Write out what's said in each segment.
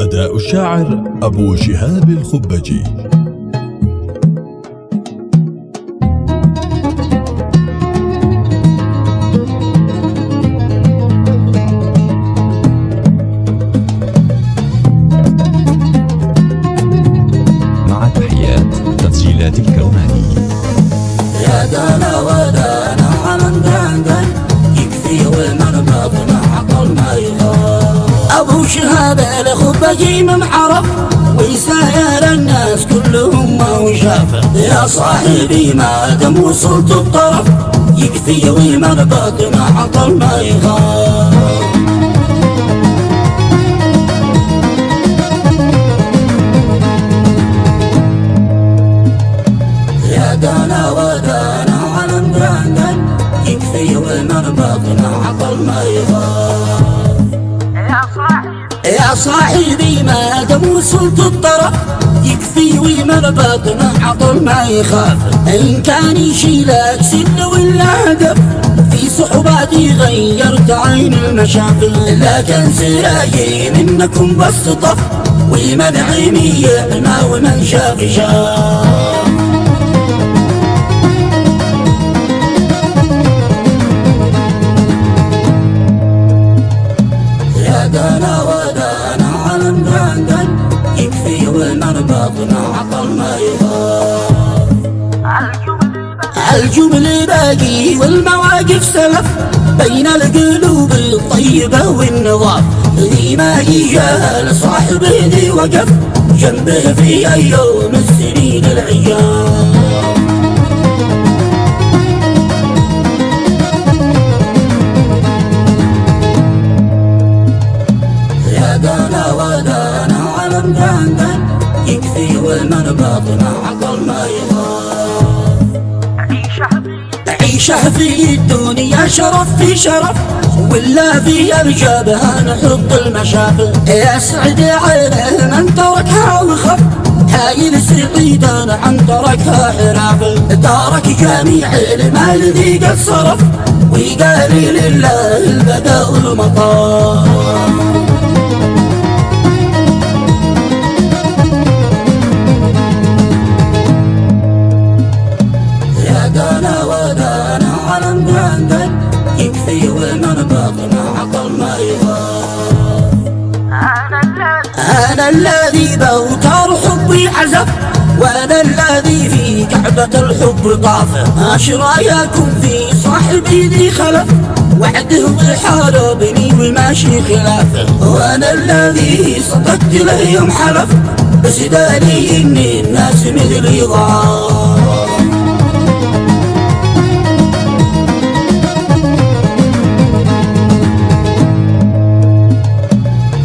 أداء الشاعر أبو شهاب الخبجي. مع تحيات تسجيلات الكوناني. يا دانا ودانا علم دندن يكفي والمربط مع عقل ما يغار. أبو شهاب الخبجي من عرف ويساير الناس كلهم ما وشافه. يا صاحبي ما دم وصلت الطرف يكفي والمربط مع عقل ما يغار. يا دانا ودانا علم دندن يكفي والمربط مع عقل ما يغار. يا صاحبي ما دم وصلت الطرف يكفي ومربط مع عقل ما يخاف. إن كان يشيلك سن ولا هدف في صحباتي غيرت عين المشاكل. لكن سراجي منكم بس طف ومن عيني يعمى ومن شاف شاف. يا دانا ودانا علم دندن يكفي والمربط مع عقل ما يغار. الجمل باقي والمواقف سلف بين القلوب الطيبة والنظام. ذي ما يجهل صاحبه ذي وقف جنبه في أيام السنين العيام. يا دانا ودانا علم دندن يكفي والمربط مع عقل ما يغار. عيشه في الدنيا شرف في شرف ولا في الجبهة نحط المشاكل. يسعد عليه من تركها وخف هاي السعيدة عن تركها حرافل. ترك جميع المال ذي قد صرف وقال لله البداء والمطار. يا دانا ودانا علم دندن يكفي والمربط مع عقل ما يغار. أنا الذي بوتار حبي عزف وأنا الذي في كعبة الحب طاف. اش رايكم في صاحبي ذي خلف وعده وحاربني وماشي خلافه. وأنا الذي صدقت له يوم حلف بس داري إن الناس مثلي ضعاف.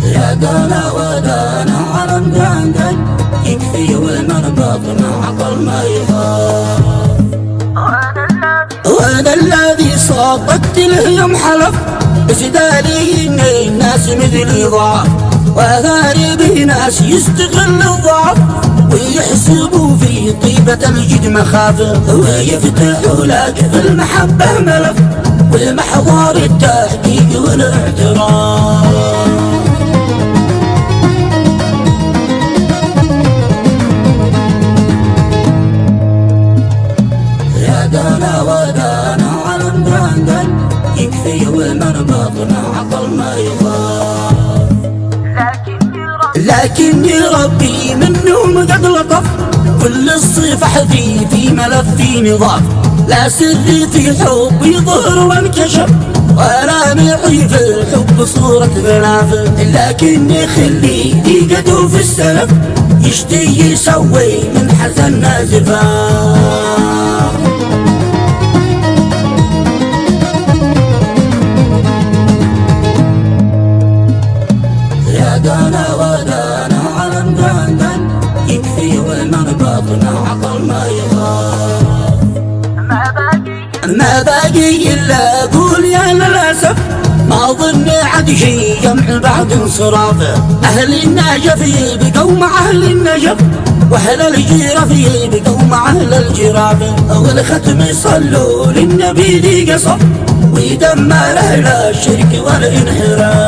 يا دانا ودانا علم دندن يكفي والمربط مع عقل ما يغار. وأنا الذي صدقت له يوم حلف بس داري إن الناس مثلي ضعاف. وأثاري به ناس يستغل الضعف ويحسبوا في طيبة الجد مخافة ويفتحوا لك في المحبة ملف والمحضار التحقيق والاعتراف. يا دانا ودانا علم دندن يكفي والمربط مع عقل ما يغار. لكني ربي منهم قد لطف كل الصفح في ملفي نظاف. لا سري في حبي ظهر وانكشف ولا معي في الحب صورة غلاف. لكني خلي ضيقته في السلف يشتي يسوي من حزن نازفاف. يا دانا ودانا علم دندن يكفي والمربط مع عقل ما يغار. ما باقي إلا أقول يا للأسف ما أظن عاد شي جمع بعد انصرافه. أهل النجف بقوا مع أهل النجف وأهل الجرف بقوا مع أهل الجراف. والختم يصلوا للنبي ذي قصف ويدمر أهل الشرك والانحراف.